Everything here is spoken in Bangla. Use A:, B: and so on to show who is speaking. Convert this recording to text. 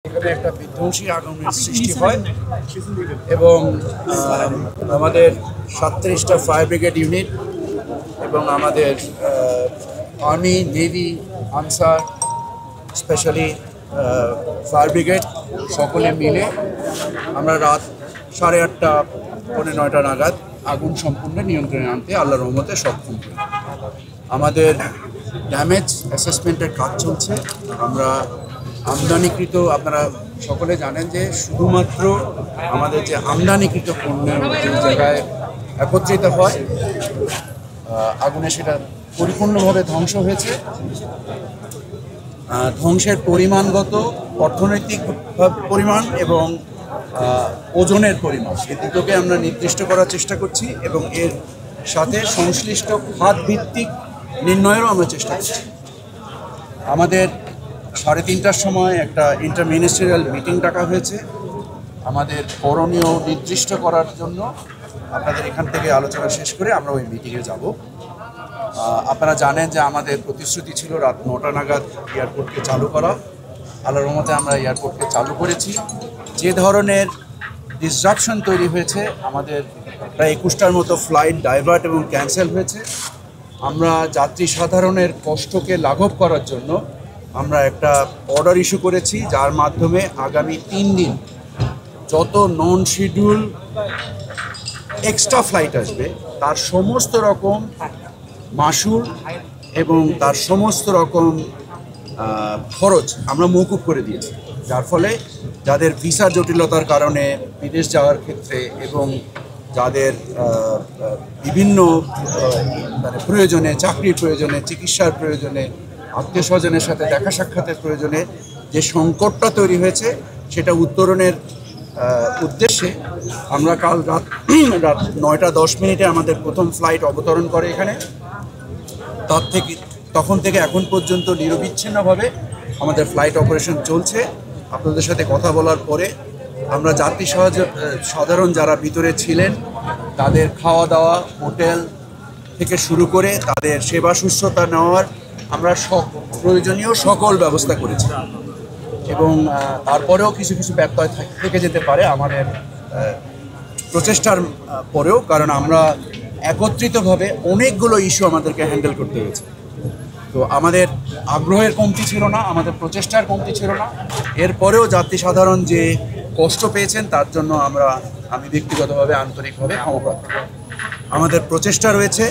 A: এখানে একটা বিধ্বংসী আগুনের সৃষ্টি হয় এবং আমাদের 37টা ফায়ার ব্রিগেড ইউনিট এবং আমাদের army, navy, answer, specially fire brigade সকলে মিলে আমরা রাত 8:30 পৌনে 9টা নাগাদ আগুন সম্পূর্ণ নিয়ন্ত্রণে আনতে আল্লাহর রহমতে সক্ষম হই। আমাদের ড্যামেজ অ্যাসেসমেন্টের কাজ চলছে। আমরা আমদানিকৃত, আপনারা সকলে জানেন যে শুধুমাত্র আমাদের যে আমদানিকৃত পণ্যের যে জায়গায় একত্রিত হয় আগুনে সেটা পরিপূর্ণভাবে ধ্বংস হয়েছে। ধ্বংসের পরিমাণগত, অর্থনৈতিক পরিমাণ এবং ওজনের পরিমাণ এই দুটোকে আমরা নির্দিষ্ট করার চেষ্টা করছি এবং এর সাথে সংশ্লিষ্ট খাত ভিত্তিক নির্ণয়েরও আমরা চেষ্টা করছি। আমাদের 3:30টার সময় একটা ইন্টারমিনিস্ট্রিয়াল মিটিং ডাকা হয়েছে আমাদের করণীয় নির্দিষ্ট করার জন্য। আপনাদের এখান থেকে আলোচনা শেষ করে আমরা ওই মিটিংয়ে যাব। আপনারা জানেন যে আমাদের প্রতিশ্রুতি ছিল রাত 9টা নাগাদ এয়ারপোর্টকে চালু করা। আল্লাহর রহমতে আমরা এয়ারপোর্টকে চালু করেছি। যে ধরনের ডিসরাপশন তৈরি হয়েছে, আমাদের প্রায় 21টার মতো ফ্লাইট ডাইভার্ট এবং ক্যান্সেল হয়েছে। আমরা যাত্রী সাধারণের কষ্টকে লাঘব করার জন্য আমরা একটা অর্ডার ইস্যু করেছি, যার মাধ্যমে আগামী 3 দিন যত নন শিডিউল এক্সট্রা ফ্লাইট আসবে তার সমস্ত রকম মাশুল এবং তার সমস্ত রকম খরচ আমরা মওকুফ করে দিয়েছি, যার ফলে যাদের ভিসা জটিলতার কারণে বিদেশ যাওয়ার ক্ষেত্রে এবং যাদের বিভিন্ন মানে প্রয়োজনে, চাকরির প্রয়োজনে, চিকিৎসার প্রয়োজনে, আত্মীয় স্বজনের সাথে দেখা সাক্ষাতের প্রয়োজনে যে সংকটটা তৈরি হয়েছে সেটা উত্তরণের উদ্দেশ্যে আমরা কাল রাত 9:10 আমাদের প্রথম ফ্লাইট অবতরণ করে এখানে। তখন থেকে এখন পর্যন্ত নিরবিচ্ছিন্নভাবে আমাদের ফ্লাইট অপারেশন চলছে। আপনাদের সাথে কথা বলার পরে আমরা যাত্রী সাধারণ যারা ভিতরে ছিলেন তাদের খাওয়া দাওয়া, হোটেল থেকে শুরু করে তাদের সেবা শুশ্রূষা নেওয়ার আমরা প্রয়োজনীয় সকল ব্যবস্থা করেছি এবং তারপরেও কিছু কিছু ব্যত্যয় থেকে যেতে পারে আমাদের প্রচেষ্টার পরেও, কারণ আমরা একত্রিতভাবে অনেকগুলো ইস্যু আমাদেরকে হ্যান্ডেল করতে হয়েছে। তো আমাদের আগ্রহের কমতি ছিল না, আমাদের প্রচেষ্টার কমতি ছিল না। এরপরেও যাত্রী সাধারণ যে কষ্ট পেয়েছেন তার জন্য আমি ব্যক্তিগতভাবে আন্তরিকভাবে ক্ষমা প্রার্থী। আমাদের প্রচেষ্টা রয়েছে